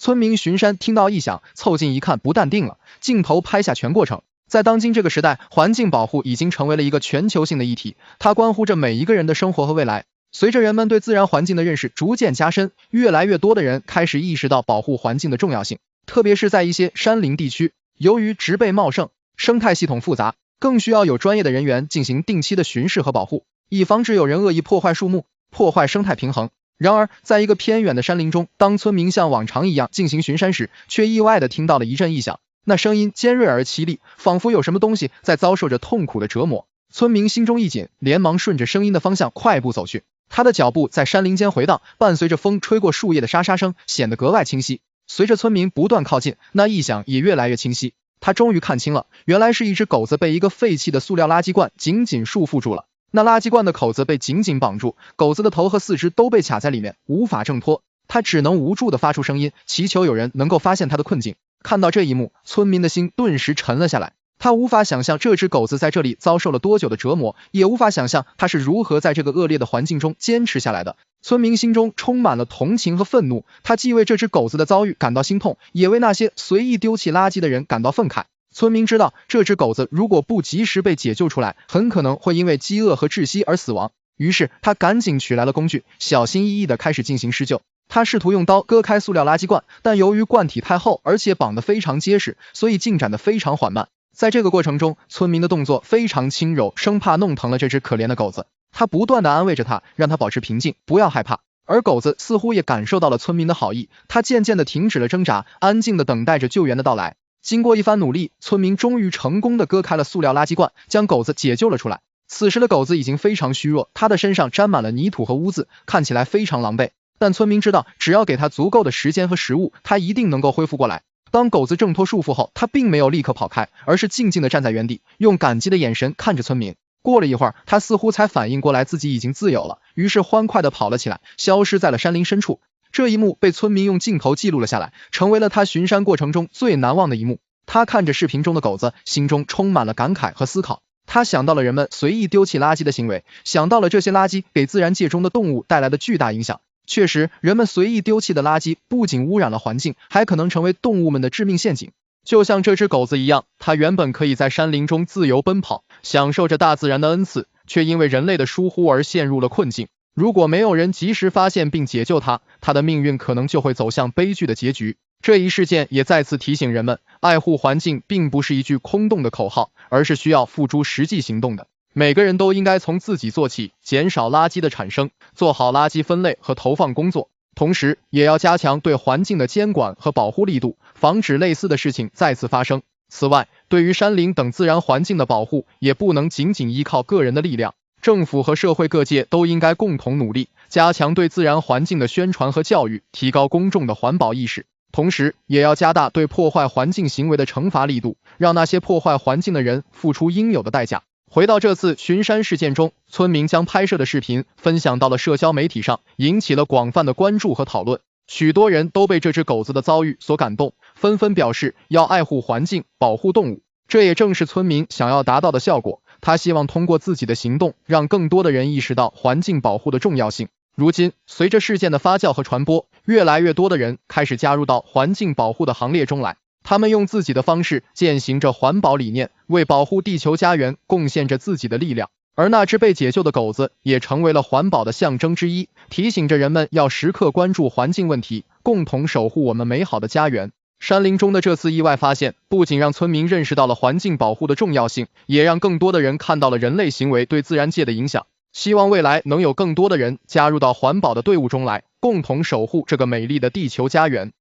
村民巡山听到异响，凑近一看，不淡定了，镜头拍下全过程。在当今这个时代，环境保护已经成为了一个全球性的议题，它关乎着每一个人的生活和未来。随着人们对自然环境的认识逐渐加深，越来越多的人开始意识到保护环境的重要性，特别是在一些山林地区，由于植被茂盛，生态系统复杂，更需要有专业的人员进行定期的巡视和保护，以防止有人恶意破坏树木，破坏生态平衡。然而，在一个偏远的山林中，当村民像往常一样进行巡山时，却意外地听到了一阵异响。那声音尖锐而凄厉，仿佛有什么东西在遭受着痛苦的折磨。村民心中一紧，连忙顺着声音的方向快步走去。他的脚步在山林间回荡，伴随着风吹过树叶的沙沙声，显得格外清晰。随着村民不断靠近，那异响也越来越清晰。他终于看清了，原来是一只狗子被一个废弃的塑料垃圾罐紧紧束缚住了。那垃圾罐的口子被紧紧绑住，狗子的头和四肢都被卡在里面，无法挣脱。他只能无助地发出声音，祈求有人能够发现他的困境。看到这一幕，村民的心顿时沉了下来。他无法想象这只狗子在这里遭受了多久的折磨，也无法想象他是如何在这个恶劣的环境中坚持下来的。村民心中充满了同情和愤怒，他既为这只狗子的遭遇感到心痛，也为那些随意丢弃垃圾的人感到愤慨。村民知道，这只狗子如果不及时被解救出来，很可能会因为饥饿和窒息而死亡。于是他赶紧取来了工具，小心翼翼地开始进行施救。他试图用刀割开塑料垃圾罐，但由于罐体太厚，而且绑得非常结实，所以进展得非常缓慢。在这个过程中，村民的动作非常轻柔，生怕弄疼了这只可怜的狗子。他不断地安慰着他，让他保持平静，不要害怕。而狗子似乎也感受到了村民的好意，他渐渐地停止了挣扎，安静地等待着救援的到来。经过一番努力，村民终于成功地割开了塑料垃圾罐，将狗子解救了出来。此时的狗子已经非常虚弱，它的身上沾满了泥土和污渍，看起来非常狼狈。但村民知道，只要给它足够的时间和食物，它一定能够恢复过来。当狗子挣脱束缚后，它并没有立刻跑开，而是静静地站在原地，用感激的眼神看着村民。过了一会儿，它似乎才反应过来自己已经自由了，于是欢快地跑了起来，消失在了山林深处。这一幕被村民用镜头记录了下来，成为了他巡山过程中最难忘的一幕。他看着视频中的狗子，心中充满了感慨和思考。他想到了人们随意丢弃垃圾的行为，想到了这些垃圾给自然界中的动物带来的巨大影响。确实，人们随意丢弃的垃圾不仅污染了环境，还可能成为动物们的致命陷阱。就像这只狗子一样，它原本可以在山林中自由奔跑，享受着大自然的恩赐，却因为人类的疏忽而陷入了困境。如果没有人及时发现并解救它，它的命运可能就会走向悲剧的结局。这一事件也再次提醒人们，爱护环境并不是一句空洞的口号，而是需要付诸实际行动的。每个人都应该从自己做起，减少垃圾的产生，做好垃圾分类和投放工作，同时也要加强对环境的监管和保护力度，防止类似的事情再次发生。此外，对于山林等自然环境的保护，也不能仅仅依靠个人的力量，政府和社会各界都应该共同努力，加强对自然环境的宣传和教育，提高公众的环保意识。同时也要加大对破坏环境行为的惩罚力度，让那些破坏环境的人付出应有的代价。回到这次巡山事件中，村民将拍摄的视频分享到了社交媒体上，引起了广泛的关注和讨论。许多人都被这只狗子的遭遇所感动，纷纷表示要爱护环境，保护动物。这也正是村民想要达到的效果。他希望通过自己的行动，让更多的人意识到环境保护的重要性。如今，随着事件的发酵和传播，越来越多的人开始加入到环境保护的行列中来。他们用自己的方式践行着环保理念，为保护地球家园贡献着自己的力量。而那只被解救的狗子也成为了环保的象征之一，提醒着人们要时刻关注环境问题，共同守护我们美好的家园。山林中的这次意外发现，不仅让村民认识到了环境保护的重要性，也让更多的人看到了人类行为对自然界的影响。希望未来能有更多的人加入到环保的队伍中来，共同守护这个美丽的地球家园。